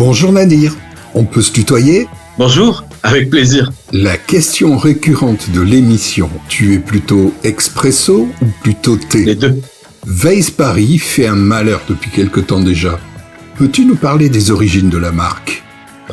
Bonjour Nadir, on peut se tutoyer ? Bonjour, avec plaisir. La question récurrente de l'émission, tu es plutôt expresso ou plutôt thé ? Les deux. Weiss Paris fait un malheur depuis quelque temps déjà. Peux-tu nous parler des origines de la marque ?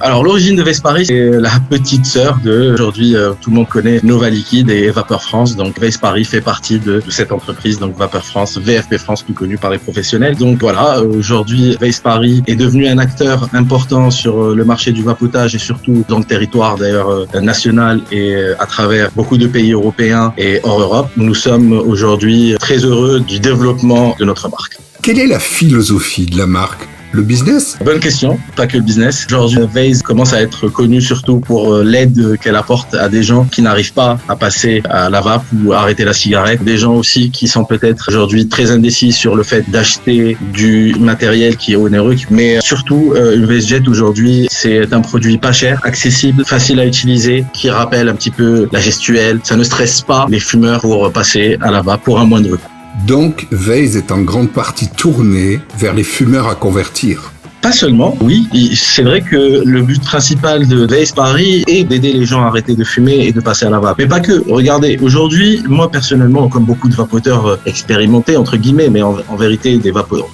Alors l'origine de Weiss Paris, c'est la petite sœur de, aujourd'hui tout le monde connaît Nova Liquide et Vapeur France. Donc Weiss Paris fait partie de cette entreprise, donc Vapeur France, VFP France, plus connu par les professionnels. Donc voilà, aujourd'hui Weiss Paris est devenu un acteur important sur le marché du vapotage et surtout dans le territoire d'ailleurs national et à travers beaucoup de pays européens et hors Europe. Nous sommes aujourd'hui très heureux du développement de notre marque. Quelle est la philosophie de la marque ? Le business ? Bonne question, pas que le business. Aujourd'hui, Weiss commence à être connu surtout pour l'aide qu'elle apporte à des gens qui n'arrivent pas à passer à la vape ou à arrêter la cigarette. Des gens aussi qui sont peut-être aujourd'hui très indécis sur le fait d'acheter du matériel qui est onéreux. Mais surtout, une Weiss Jet aujourd'hui, c'est un produit pas cher, accessible, facile à utiliser, qui rappelle un petit peu la gestuelle. Ça ne stresse pas les fumeurs pour passer à la vape pour un moindre coût. Donc, Weiss est en grande partie tourné vers les fumeurs à convertir. Pas seulement, oui. C'est vrai que le but principal de Weiss Paris est d'aider les gens à arrêter de fumer et de passer à la vape. Mais pas que. Regardez, aujourd'hui, moi personnellement, comme beaucoup de vapoteurs expérimentés, entre guillemets, mais en vérité des vapoteurs,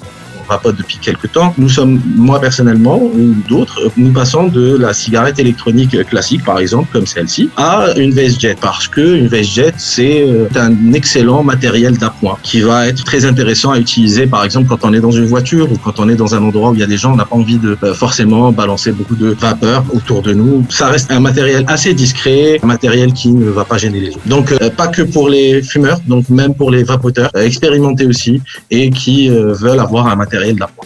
vapote depuis quelques temps. Nous sommes, moi personnellement, ou d'autres, nous passons de la cigarette électronique classique, par exemple, comme celle-ci, à une Weiss Jet, parce que une Weiss Jet, c'est un excellent matériel d'appoint qui va être très intéressant à utiliser, par exemple, quand on est dans une voiture ou quand on est dans un endroit où il y a des gens, on n'a pas envie de forcément balancer beaucoup de vapeur autour de nous. Ça reste un matériel assez discret, un matériel qui ne va pas gêner les autres. Donc, pas que pour les fumeurs, donc même pour les vapoteurs, expérimentés aussi, et qui veulent avoir un matériel d'appoint.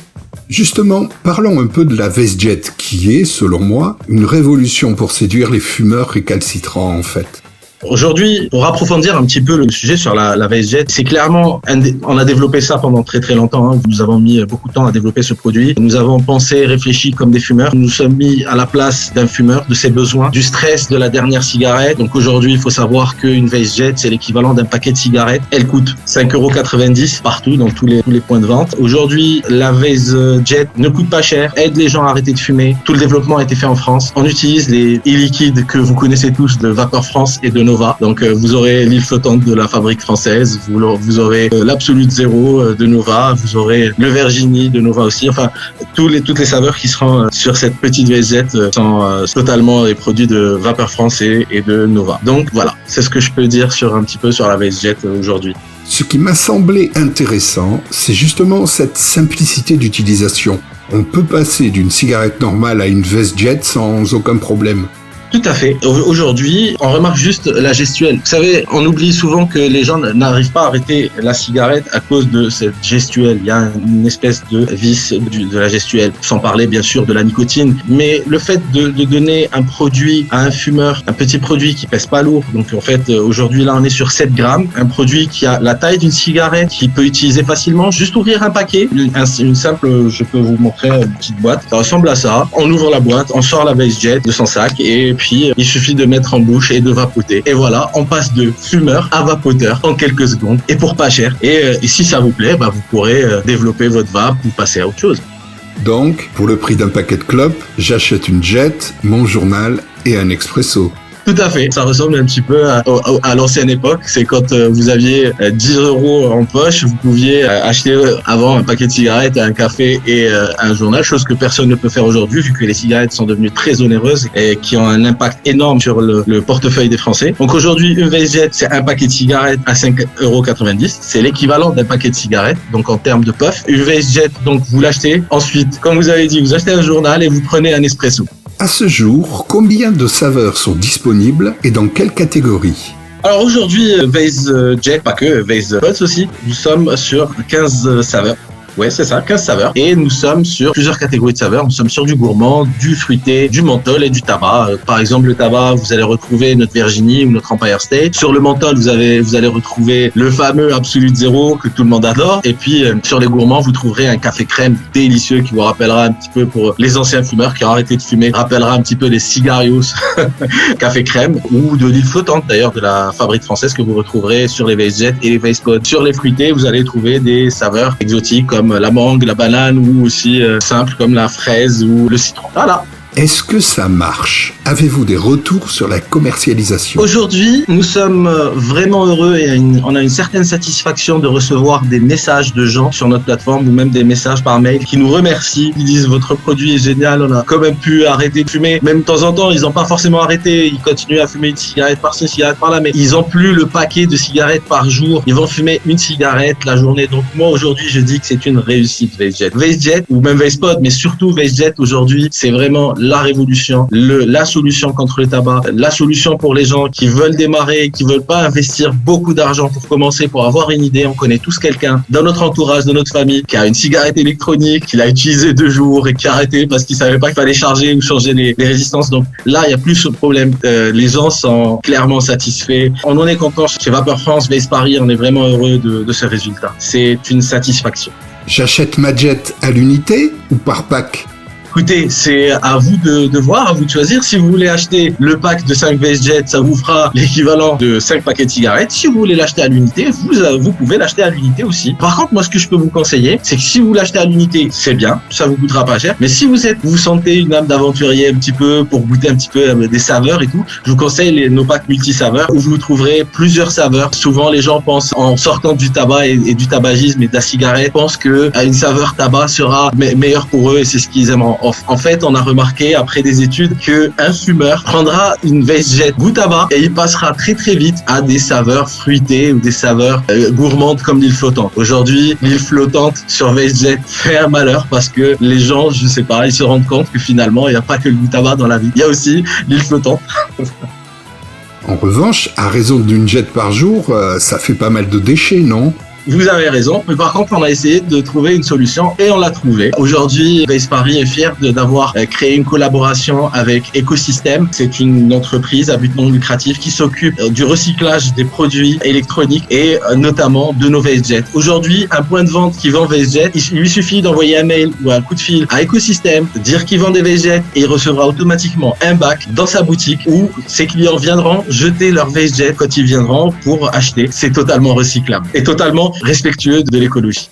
Justement, parlons un peu de la Weiss Jet, qui est, selon moi, une révolution pour séduire les fumeurs récalcitrants, en fait. Aujourd'hui, pour approfondir un petit peu le sujet sur la Weiss Jet, c'est clairement, on a développé ça pendant très très longtemps. Hein. Nous avons mis beaucoup de temps à développer ce produit. Nous avons pensé, réfléchi comme des fumeurs. Nous nous sommes mis à la place d'un fumeur, de ses besoins, du stress de la dernière cigarette. Donc aujourd'hui, il faut savoir qu'une Weiss Jet, c'est l'équivalent d'un paquet de cigarettes. Elle coûte 5,90 € partout, dans tous les points de vente. Aujourd'hui, la Weiss Jet ne coûte pas cher, aide les gens à arrêter de fumer. Tout le développement a été fait en France. On utilise les e-liquides que vous connaissez tous de Vapeur France et de Nova. Donc vous aurez l'île flottante de la fabrique française, vous aurez l'Absolute Zéro de Nova, vous aurez le Virginie de Nova aussi. Enfin, toutes les saveurs qui seront sur cette petite Weiss Jet sont totalement des produits de Vapeur France et de Nova. Donc voilà, c'est ce que je peux dire un petit peu sur la Weiss Jet aujourd'hui. Ce qui m'a semblé intéressant, c'est justement cette simplicité d'utilisation. On peut passer d'une cigarette normale à une Weiss Jet sans aucun problème. Tout à fait. Aujourd'hui, on remarque juste la gestuelle. Vous savez, on oublie souvent que les gens n'arrivent pas à arrêter la cigarette à cause de cette gestuelle. Il y a une espèce de vice de la gestuelle, sans parler bien sûr de la nicotine. Mais le fait de donner un produit à un fumeur, un petit produit qui pèse pas lourd. Donc en fait, aujourd'hui là, on est sur 7 grammes. Un produit qui a la taille d'une cigarette, qui peut utiliser facilement. Juste ouvrir un paquet, une simple, je peux vous montrer une petite boîte. Ça ressemble à ça. On ouvre la boîte, on sort la Weiss Jet de son sac et puis il suffit de mettre en bouche et de vapoter. Et voilà, on passe de fumeur à vapoteur en quelques secondes et pour pas cher. Et si ça vous plaît, vous pourrez développer votre vape ou passer à autre chose. Donc, pour le prix d'un paquet de clopes, j'achète une Jet, mon journal et un expresso. Tout à fait. Ça ressemble un petit peu à l'ancienne époque. C'est quand vous aviez 10 € en poche, vous pouviez acheter avant un paquet de cigarettes, un café et un journal, chose que personne ne peut faire aujourd'hui vu que les cigarettes sont devenues très onéreuses et qui ont un impact énorme sur le portefeuille des Français. Donc aujourd'hui, une Weiss Jet, c'est un paquet de cigarettes à 5,90 €. C'est l'équivalent d'un paquet de cigarettes, donc en termes de puff. Une Weiss Jet, donc vous l'achetez. Ensuite, comme vous avez dit, vous achetez un journal et vous prenez un espresso. À ce jour, combien de saveurs sont disponibles et dans quelle catégorie ? Alors aujourd'hui, Weiss Jet, pas que, Weiss Pulse aussi, nous sommes sur 15 saveurs. Ouais, c'est ça, 15 saveurs. Et nous sommes sur plusieurs catégories de saveurs. Nous sommes sur du gourmand, du fruité, du menthol et du tabac. Par exemple, le tabac, vous allez retrouver notre Virginie ou notre Empire State. Sur le menthol, vous allez retrouver le fameux Absolute Zéro que tout le monde adore. Et puis, sur les gourmands, vous trouverez un café crème délicieux qui vous rappellera un petit peu, pour les anciens fumeurs qui ont arrêté de fumer, rappellera un petit peu des cigarios café crème ou de l'île flottante d'ailleurs de la fabrique française que vous retrouverez sur les Weiss Jet et les Weiss Pod. Sur les fruités, vous allez trouver des saveurs exotiques comme comme la mangue, la banane ou aussi simples comme la fraise ou le citron. Voilà. Est-ce que ça marche? Avez-vous des retours sur la commercialisation? Aujourd'hui, nous sommes vraiment heureux et on a une certaine satisfaction de recevoir des messages de gens sur notre plateforme ou même des messages par mail qui nous remercient. Ils disent votre produit est génial, on a quand même pu arrêter de fumer. Même de temps en temps, ils n'ont pas forcément arrêté. Ils continuent à fumer une cigarette par-ci, une cigarette par-là, mais ils n'ont plus le paquet de cigarettes par jour. Ils vont fumer une cigarette la journée. Donc moi, aujourd'hui, je dis que c'est une réussite VaceJet. VaceJet ou même VacePod, mais surtout VaceJet aujourd'hui, c'est vraiment la révolution, la solution contre le tabac, la solution pour les gens qui veulent démarrer, qui veulent pas investir beaucoup d'argent pour commencer, pour avoir une idée. On connaît tous quelqu'un dans notre entourage, dans notre famille, qui a une cigarette électronique, qui l'a utilisée 2 jours et qui a arrêté parce qu'il savait pas qu'il fallait charger ou changer les résistances. Donc là, il y a plus ce problème. Les gens sont clairement satisfaits. On en est content chez Vapeur France, Vace Paris. On est vraiment heureux de ce résultat. C'est une satisfaction. J'achète ma jet à l'unité ou par pack? Écoutez, c'est à vous de voir, à vous de choisir. Si vous voulez acheter le pack de 5 VaceJet, ça vous fera l'équivalent de 5 paquets de cigarettes. Si vous voulez l'acheter à l'unité, vous pouvez l'acheter à l'unité aussi. Par contre, moi, ce que je peux vous conseiller, c'est que si vous l'achetez à l'unité, c'est bien, ça vous coûtera pas cher. Mais si vous sentez une âme d'aventurier un petit peu pour goûter un petit peu des saveurs et tout, je vous conseille nos packs multi-saveurs où vous trouverez plusieurs saveurs. Souvent, les gens pensent, en sortant du tabac et du tabagisme et de la cigarette, pensent que une saveur tabac sera meilleure pour eux et c'est ce qu'ils aiment. En fait, on a remarqué après des études que un fumeur prendra une VaceJet goût tabac et il passera très très vite à des saveurs fruitées ou des saveurs gourmandes comme l'île flottante. Aujourd'hui, l'île flottante sur VaceJet fait un malheur parce que les gens, je sais pas, ils se rendent compte que finalement, il n'y a pas que le goût tabac dans la vie. Il y a aussi l'île flottante. En revanche, à raison d'une jet par jour, ça fait pas mal de déchets, non? Vous avez raison, mais par contre, on a essayé de trouver une solution et on l'a trouvée. Aujourd'hui, Vace Paris est fier d'avoir créé une collaboration avec Ecosystem. C'est une entreprise à but non lucratif qui s'occupe du recyclage des produits électroniques et notamment de nos VaceJet. Aujourd'hui, un point de vente qui vend VaceJet, il lui suffit d'envoyer un mail ou un coup de fil à Ecosystem, dire qu'il vend des VaceJet et il recevra automatiquement un bac dans sa boutique où ses clients viendront jeter leur VaceJet quand ils viendront pour acheter. C'est totalement recyclable et totalement respectueux de l'écologie.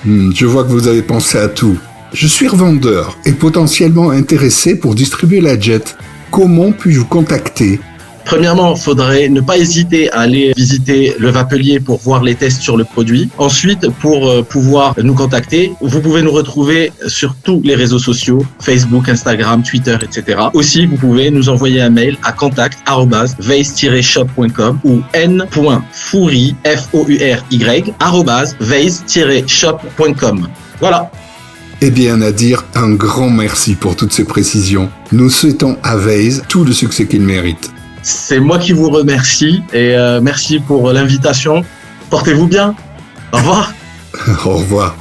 Je vois que vous avez pensé à tout. Je suis revendeur et potentiellement intéressé pour distribuer la jet. Comment puis-je vous contacter? Premièrement, il faudrait ne pas hésiter à aller visiter le Vapelier pour voir les tests sur le produit. Ensuite, pour pouvoir nous contacter, vous pouvez nous retrouver sur tous les réseaux sociaux, Facebook, Instagram, Twitter, etc. Aussi, vous pouvez nous envoyer un mail à contact@vace-shop.com ou n.foury, F-O-U-R-Y, @vace-shop.com. Voilà. Eh bien, Nadir, un grand merci pour toutes ces précisions. Nous souhaitons à Vace tout le succès qu'il mérite. C'est moi qui vous remercie et merci pour l'invitation. Portez-vous bien. Au revoir. Au revoir.